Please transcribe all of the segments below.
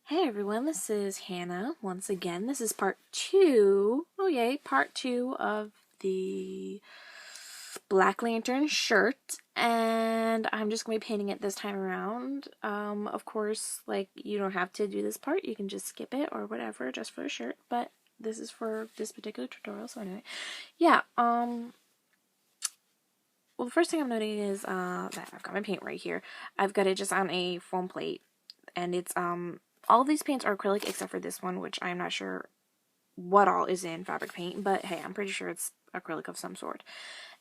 Hey everyone, this is Hannah once again. This is part 2, oh yay, part 2 of the Black Lantern shirt, and I'm just going to be painting it this time around. Of course, like, you don't have to do this part, you can just skip it or whatever just for the shirt, but this is for this particular tutorial, so anyway. Yeah, well, the first thing I'm noting is that I've got my paint right here. I've got it just on a foam plate, and it's all of these paints are acrylic except for this one, which I'm not sure what all is in fabric paint, but hey, I'm pretty sure it's acrylic of some sort.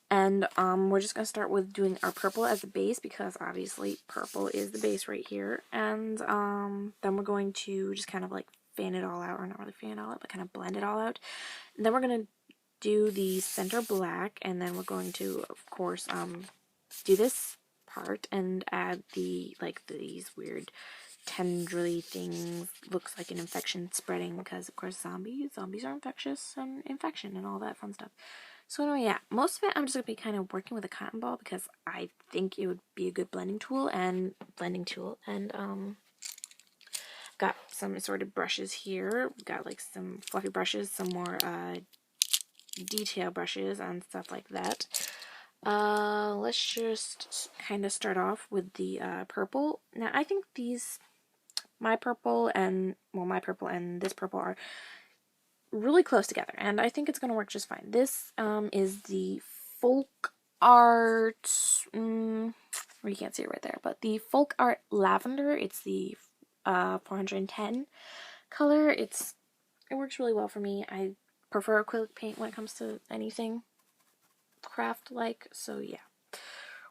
And we're just going to start with doing our purple as the base, because obviously purple is the base right here. And then we're going to just kind of like fan it all out, or not really fan it all out, but kind of blend it all out. And then we're going to do the center black, and then we're going to, of course, do this part and add the, like, these weird tendrily things, looks like an infection spreading, because of course zombies are infectious, and infection and all that fun stuff. So anyway, yeah, most of it I'm just going to be kind of working with a cotton ball, because I think it would be a good blending tool, and got some assorted brushes here. Got like some fluffy brushes, some more detail brushes and stuff like that. Let's just kind of start off with the purple. Now I think my purple and this purple are really close together, and I think it's going to work just fine. This is the folk art, well, you can't see it right there, but the folk art lavender. It's the 410 color. It works really well for me. I prefer acrylic paint when it comes to anything craft like, so yeah.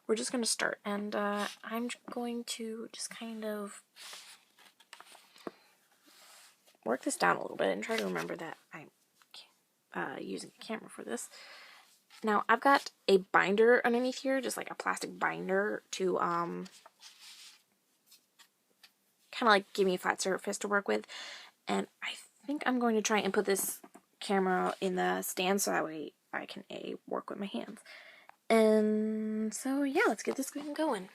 We're just going to start, and I'm going to just kind of work this down a little bit and try to remember that I'm using a camera for this. Now, I've got a binder underneath here, just like a plastic binder to kind of like give me a flat surface to work with. And I think I'm going to try and put this camera in the stand so that way I can work with my hands. And so yeah, let's get this going.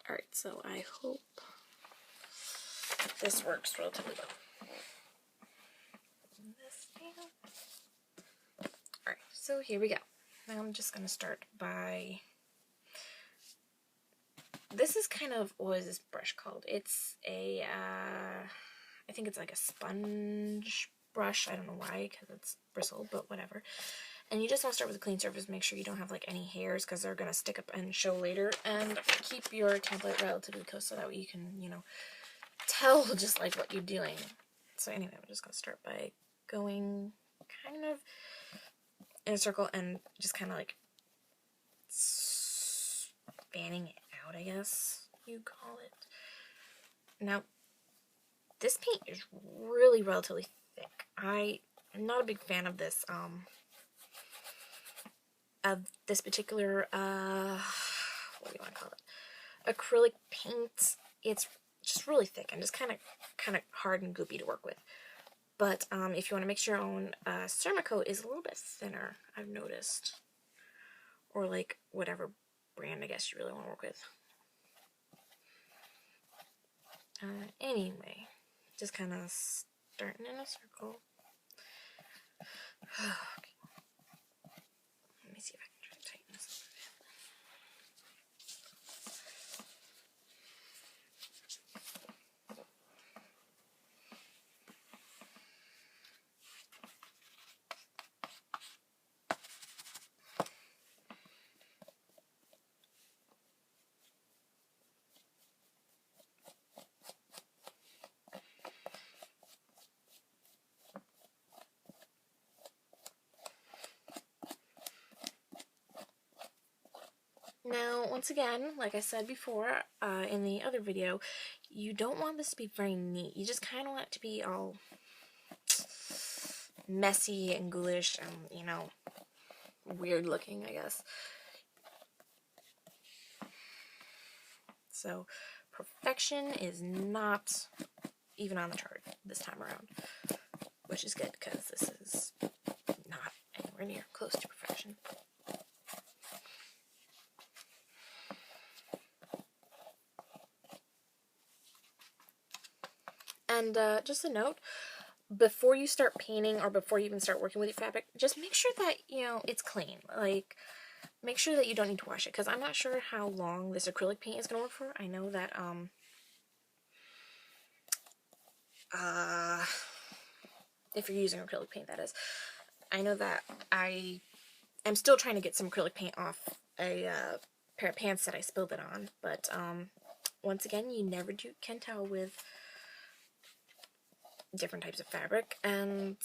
Alright, so I hope this works relatively well. Alright, so here we go. Now I'm just going to start by... This is kind of... What is this brush called? It's a... I think it's like a sponge brush. I don't know why, because it's bristled, but whatever. And you just want to start with a clean surface. Make sure you don't have like any hairs, because they're going to stick up and show later. And keep your template relatively close so that way you can, you know, tell just like what you're doing. So anyway, I'm just going to start by going kind of in a circle and just kind of like fanning it out, I guess you call it. Now, this paint is really relatively thick. I am not a big fan of this particular what do you want to call it? Acrylic paint. It's just really thick and just kind of hard and goopy to work with. But if you want to mix your own, Ceramicoat is a little bit thinner, I've noticed. Or like whatever brand I guess you really want to work with. Anyway, just kind of starting in a circle. Okay. Let me see if I can try to tighten this up a bit. Now, once again, like I said before in the other video, you don't want this to be very neat. You just kind of want it to be all messy and ghoulish and, you know, weird looking, I guess. So, perfection is not even on the chart this time around, which is good, because this is not anywhere near close to perfection. And just a note, before you start painting or before you even start working with your fabric, just make sure that, you know, it's clean. Like, make sure that you don't need to wash it, because I'm not sure how long this acrylic paint is going to work for. I know that, if you're using acrylic paint, that is. I know that I am still trying to get some acrylic paint off a pair of pants that I spilled it on, but once again, you never can tell with different types of fabric, and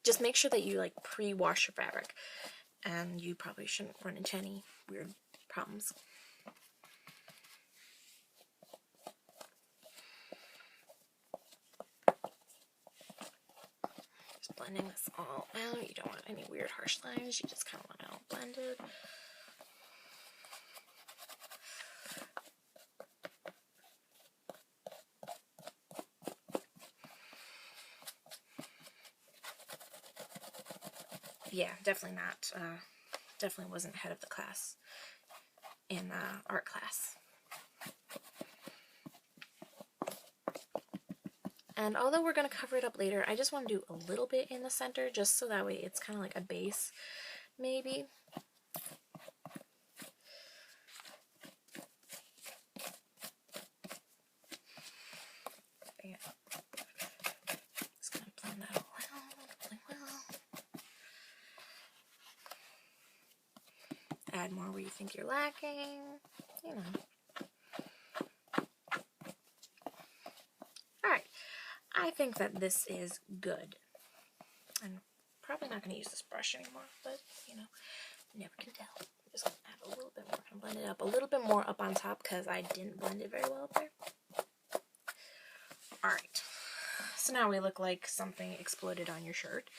just make sure that you like pre-wash your fabric, and you probably shouldn't run into any weird problems. Just blending this all out. You don't want any weird harsh lines, you just kind of want it all blended. Yeah, definitely not. Definitely wasn't head of the class in art class. And although we're going to cover it up later, I just want to do a little bit in the center, just so that way it's kind of like a base, maybe. Yeah. Just going to blend that all out really well. Add more where you think you're lacking, you know. Alright, I think that this is good. I'm probably not going to use this brush anymore, but, you know, never can tell. I'm just going to add a little bit more, and blend it up a little bit more up on top, because I didn't blend it very well up there. Alright, so now we look like something exploded on your shirt.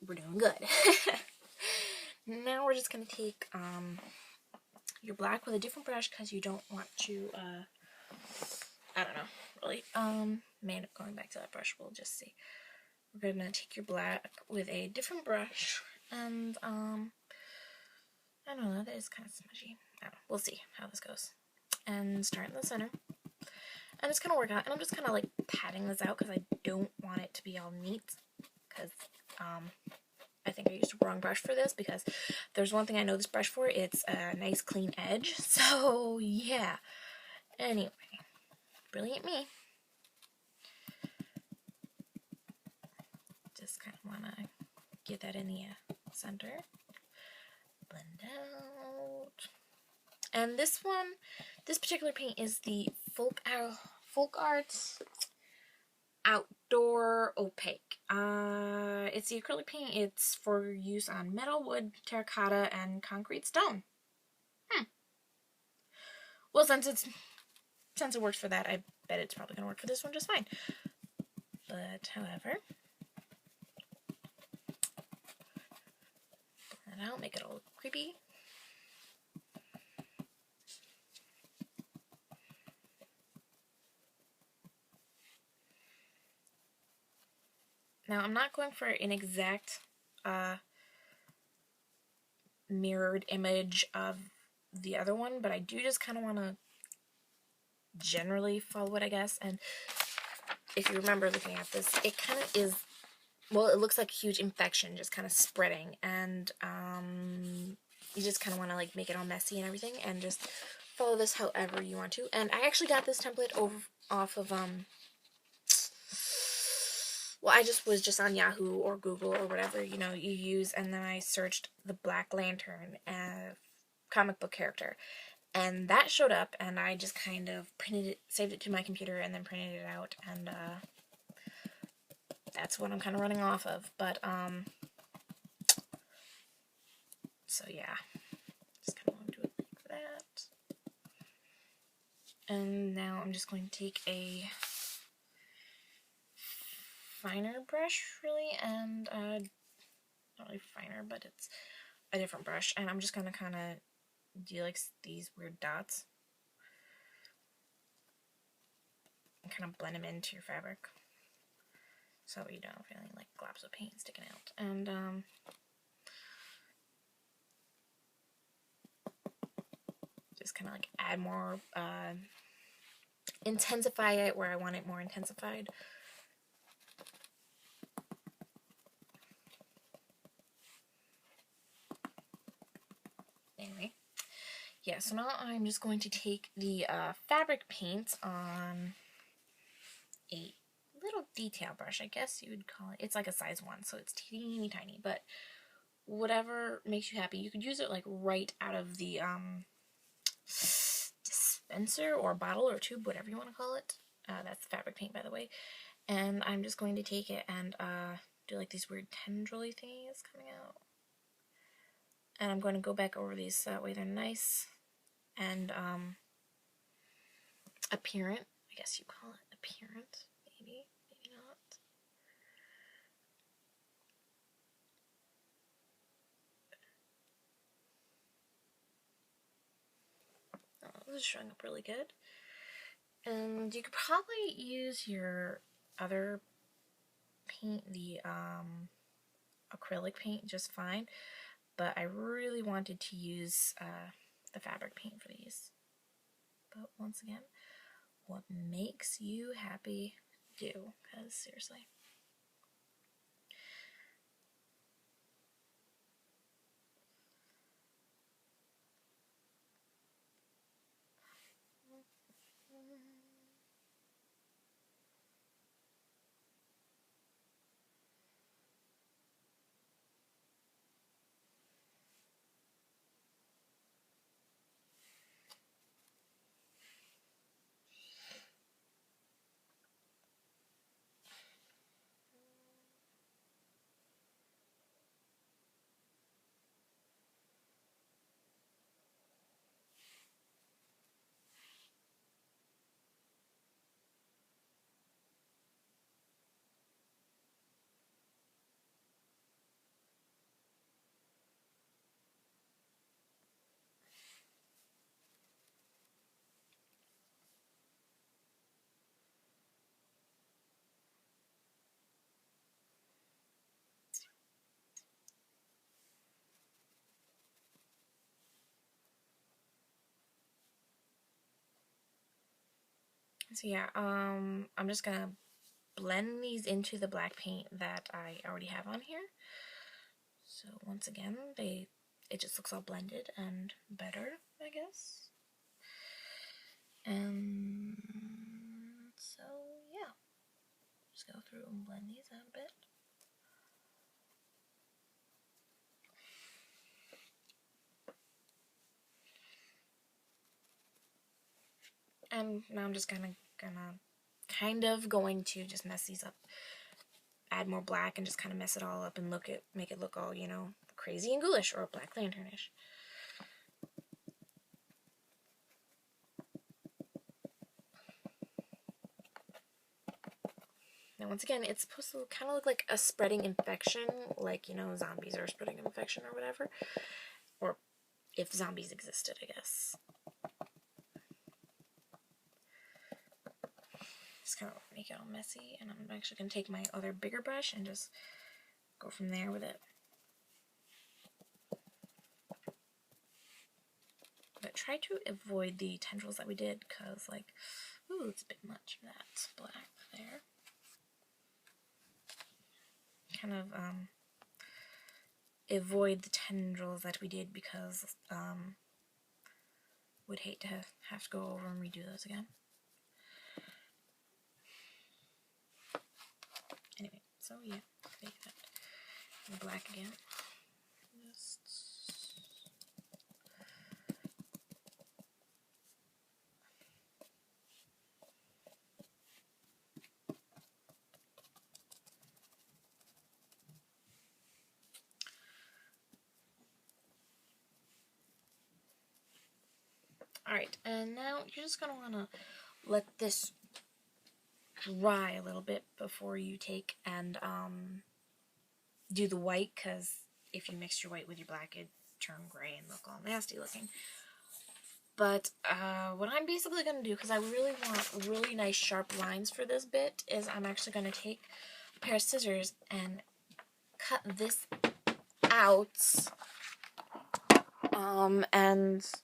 We're doing good. Now we're just going to take your black with a different brush, because you don't want to, I don't know, really, may end up going back to that brush, we'll just see. We're going to take your black with a different brush, and, I don't know, that is kind of smudgy. I don't know, we'll see how this goes. And start in the center. And it's going to work out, and I'm just kind of like patting this out, because I don't want it to be all neat, because, I think I used the wrong brush for this, because there's one thing I know this brush for, it's a nice clean edge, so yeah. Anyway, brilliant me. Just kind of want to get that in the center. Blend out. And this one, this particular paint is the Folk Arts Outdoor Opaque. It's the acrylic paint. It's for use on metal, wood, terracotta, and concrete stone. Well, since it works for that, I bet it's probably gonna work for this one just fine. But however, blend it out, make it all creepy. Now, I'm not going for an exact mirrored image of the other one, but I do just kind of want to generally follow it, I guess. And if you remember looking at this, it kind of is, well, it looks like a huge infection just kind of spreading, and you just kind of want to like make it all messy and everything, and just follow this however you want to. And I actually got this template off of well, I was just on Yahoo or Google or whatever, you know, you use, and then I searched the Black Lantern comic book character, and that showed up, and I just kind of saved it to my computer, and then printed it out, and that's what I'm kind of running off of. But so yeah, just kind of want to do it like that. And now I'm just going to take a finer brush, really, and not really finer, but it's a different brush, and I'm just gonna kind of do like these weird dots and kind of blend them into your fabric, so you don't feel like globs of paint sticking out. And just kind of like add more intensify it where I want it more intensified. Anyway, yeah, so now I'm just going to take the fabric paint on a little detail brush, I guess you would call it. It's like a size 1, so it's teeny tiny, but whatever makes you happy. You could use it like right out of the dispenser or bottle or tube, whatever you want to call it. That's fabric paint, by the way. And I'm just going to take it and do like these weird tendril-y things coming out. And I'm going to go back over these so that way they're nice and apparent. I guess you call it apparent, maybe not. Oh, this is showing up really good. And you could probably use your other paint, the acrylic paint, just fine. But I really wanted to use the fabric paint for these. But once again, what makes you happy, do. Because seriously. So yeah, I'm just gonna blend these into the black paint that I already have on here. So once again, it just looks all blended and better, I guess. And so yeah, just go through and blend these out a bit. And now I'm just kind of going to just mess these up, add more black and just kind of mess it all up and make it look all, you know, crazy and ghoulish or Black Lanternish. Now once again, it's supposed to kind of look like a spreading infection, like, you know, zombies are spreading an infection or whatever. Or if zombies existed, I guess. Just kind of make it all messy, and I'm actually going to take my other bigger brush and just go from there with it. But try to avoid the tendrils that we did, because, like, ooh, it's a bit much of that black there. Kind of avoid the tendrils that we did, because would hate to have to go over and redo those again. Anyway, so yeah, take that and black again. Just alright, and now you're just going to want to let this dry a little bit before you take and do the white, because if you mix your white with your black, it'd turn gray and look all nasty looking. But what I'm basically going to do, because I really want really nice sharp lines for this bit, is I'm actually going to take a pair of scissors and cut this out. And